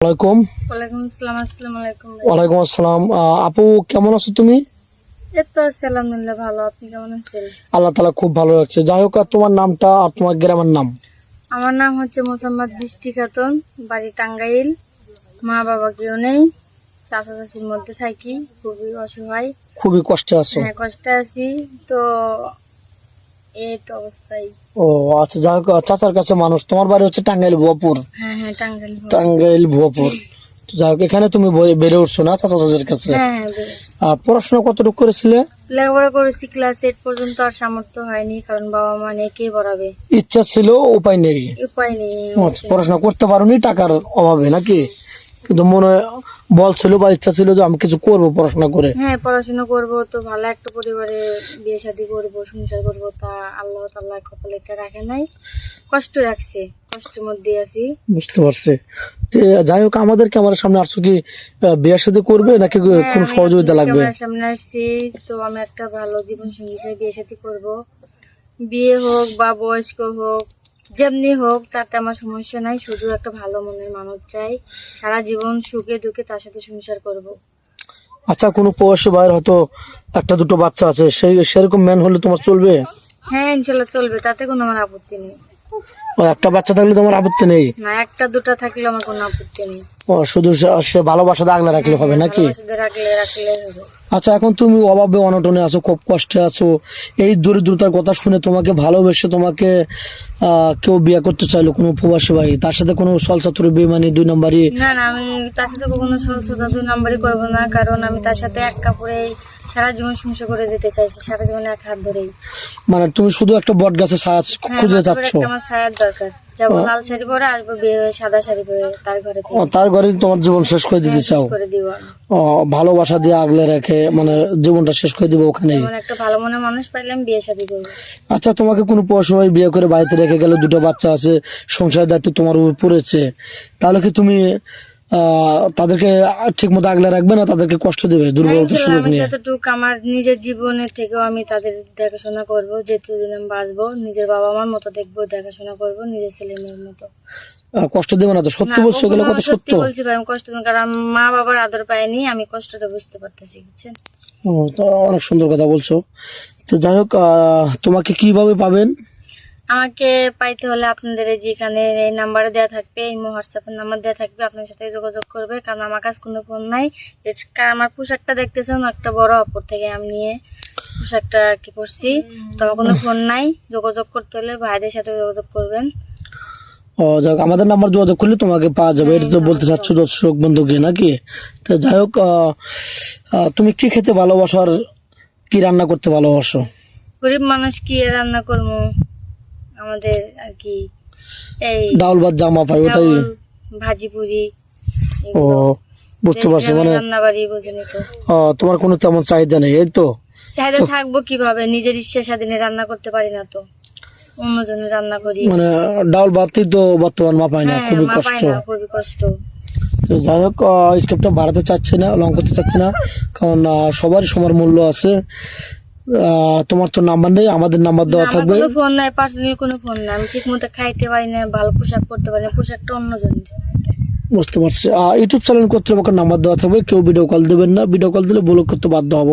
ওয়ালাইকুম ওয়ালাইকুম আসসালাম। আসসালামু আলাইকুম ভাই। ওয়ালাইকুম আসসালাম। আপু কেমন আছো তুমি? এই তো আছি আলহামদুলিল্লাহ ভালো। আপনি কেমন আছেন? আল্লাহ তাআলা খুব ভালো রাখছে। যাই হোক, আর তোমার নামটা আর তোমার গ্রামের নাম? আমার নাম হচ্ছে মোসাম্মদ বৃষ্টি খাতুন, বাড়ি টাঙ্গাইল। মা বাবা কেউ নেই, চাচা চাচির মধ্যে থাকি, খুবই অসহায়। খুবই কষ্টে আছো? হ্যাঁ, কষ্টে আছি তো, এই তো অবস্থায়। ও আচ্ছা, যাই হোক, চাচার কাছে মানুষ। তোমার বাড়ি হচ্ছে টাঙ্গাইল ভুয়াপুর? হ্যাঁ হ্যাঁ, টাঙ্গাইল। টাঙ্গাইল ভুয়াপুর। তো যাই হোক, এখানে তুমি বেড়ে উঠছো না চাচা চাচার কাছে? হ্যাঁ হ্যাঁ, বেশ। পড়াশোনা কতটুকু করেছিলে? লেখাপড়া করেছি ক্লাস 8 পর্যন্ত, আর সামর্থ্য হয়নি, কারণ বাবা মা নেই, কে পড়াবে? ইচ্ছা ছিল, উপায় নেই। উপায় নেই। আচ্ছা, পড়াশোনা করতে পারোনি টাকার অভাবে নাকি? কিন্তু মনে বল ছিল বা ইচ্ছা ছিল যে আমি কিছু করব পড়াশোনা করে? হ্যাঁ, পড়াশোনা করব তো, ভালো একটা পরিবারে বিয়ে শাদী করব, সংসার করব, তা আল্লাহ তাআলা কপালে এটা রাখে নাই, কষ্ট রাখছে, কষ্টের মধ্যে আছি। বুঝতে পারছি। তো যাই হোক, আমাদের ক্যামেরার সামনে আসছো কি বিয়ে শাদী করবে নাকি কোনো সহযোগিতা লাগবে? ক্যামেরার সামনে আসছি তো, আমি একটা ভালো জীবন সঙ্গী হিসেবে বিয়ে শাদী করব। বিয়ে হোক বা বয়স্ক হোক, যেমনি হোক, তাতে আমার সমস্যা নাই, শুধু একটা ভালো মনের মানুষ চাই, সারা জীবন সুখে দুঃখে তার সাথে সংসার করব। আচ্ছা, কোনো প্রবাসী ভাইয়ের হয়তো একটা দুটো বাচ্চা আছে, সেরকম ম্যান হলে তোমার চলবে? হ্যাঁ, ইনশাল্লাহ চলবে, তাতে কোনো আমার আপত্তি নেই। ও, একটা বাচ্চা থাকলে তোমার আপত্তি নেই? না, একটা দুটা থাকলে আমার কোনো আপত্তি নেই। ও, শুধু সে ভালোবাসা আগলে রাখলে হবে নাকি? ভালোবাসাতে রাখলে হবে। আচ্ছা, এখন তুমি অভাবে অনটনে আছো, খুব কষ্টে আছো। এই দরিদ্রতার কথা শুনে তোমাকে ভালোবেসে তোমাকে কেউ বিয়ে করতে চাইলো, কোনো প্রবাসী ভাই, তার সাথে কোনো ছলচাতুরি বেইমানি দুই নম্বরই? না না, আমি তার সাথে কখনো সলসতা 2 নাম্বারই করবো না, কারণ আমি তার সাথে এক কাপড়ে সারা জীবন সংসার করে যেতে চাইছি, সারা জীবন এক হাত ধরেই। মানে তুমি শুধু একটা বট গাছে ছায়া হ্যাঁ, খুঁজে মাত্র যাচ্ছ? একটা আমার ছায়ার দরকার। যাবো লাল শাড়ি পরে, আসবো বের হয়ে সাদা শাড়ি পরে তার ঘরে থেকে। তার ঘরে তোমার জীবন শেষ করে দিতে চাও? করে দিব আমি। ভালোবাসা দিয়ে আগলে রেখে, মানে জীবনটা শেষ করে দিব ওখানেই? এমন একটা ভালো মনের মানুষ পাইলে আমি বিয়ে শাদী করবো। আচ্ছা, তোমাকে কোনো প্রবাসী ভাই বিয়ে করে বাড়িতে রেখে গেল, দুটো বাচ্চা আছে, সংসারের দায়িত্ব তোমার উপর পড়েছে, তাহলে কি তুমি তাদেরকে ঠিক মতো আগলে রাখবে না তাদেরকে কষ্ট দেবে দুর্বলতার সুযোগ আমি নিয়ে? যতটুকু আমার নিজের জীবনের থেকেও আমি তাদের দেখাশোনা করবো, যেতদিন আমি বাঁচবো, নিজের বাবা মার মতো দেখবো, দেখাশোনা করবো, নিজের ছেলে মেয়ের মতো। কষ্ট দেবে না তো? সত্যি বলছো, এগুলো কথা সত্য? বলছি ভাই, আমি কষ্ট দিই, কারণ মা বাবার আদর পাইনি, আমি কষ্টটা বুঝতে পারতেছি, বুঝছেন? ও, তো অনেক সুন্দর কথা বলছো। তো যাই হোক, তোমাকে কিভাবে পাবেন? আমাকে পাইতে হলে আপনাদের যেখানে এই নাম্বারে দেওয়া থাকবে, এই হোয়াটসঅ্যাপের নাম্বার দেওয়া থাকবে, আপনার সাথে যোগাযোগ করবে, কারণ আমার কাছে কোনো ফোন নাই। আমার পোশাকটা দেখতেছেন, একটা বড় অপর থেকে আমি নিয়ে পোশাকটা কি পরছি, তো আমার কোনো ফোন নাই। যোগাযোগ করতে হলে ভাইদের সাথে যোগাযোগ করবেন। ও, যাক, আমাদের নাম্বার যোগাযোগ করলে তোমাকে পাওয়া যাবে, এটা তো বলতে চাচ্ছ দর্শক বন্ধুকে নাকি? তো যাই হোক, তুমি কি খেতে ভালোবাসো আর কি রান্না করতে ভালোবাসো? গরিব মানুষ কি আর রান্না করবো, আমাদের আর কি এই ডাউল ভাত জামা পাই, ওটাই? ডাউল, ভাজি পুরি, ও, বুঝতে পারছি। মানে রান্না বাড়ি বুঝেনি তো। তোমার কোনো তেমন চাহিদা নেই, এই তো? চাহিদা থাকবো কিভাবে, নিজের ইচ্ছা স্বাধীনে রান্না করতে পারি না তো, অন্যজনের রান্না করি। মানে ডাউল ভাতই তো বর্তমান মাপায় না, খুবই কষ্ট। খুবই কষ্ট। তো যাই হোক, স্কেপটা বাড়াতে চাচ্ছি না, লং করতে চাচ্ছি না, কারণ সবারই সমান মূল্য আছে। তোমার তো নাম্বার নেই, আমাদের নাম্বার দেওয়া থাকবে। কোনো ফোন নাই, পার্সোনাল কোনো ফোন নাই, আমি ঠিক মতো খাইতে পারি না, ভালো পোশাক পরতে পারি না, পোশাকটা অন্যজনের। বুঝতে পারছি। ইউটিউব চ্যানেল কর্তৃপক্ষের নাম্বার দেওয়া থাকবে, কেউ ভিডিও কল দেবেন না, ভিডিও কল দিলে ব্লক করতে বাধ্য হবো।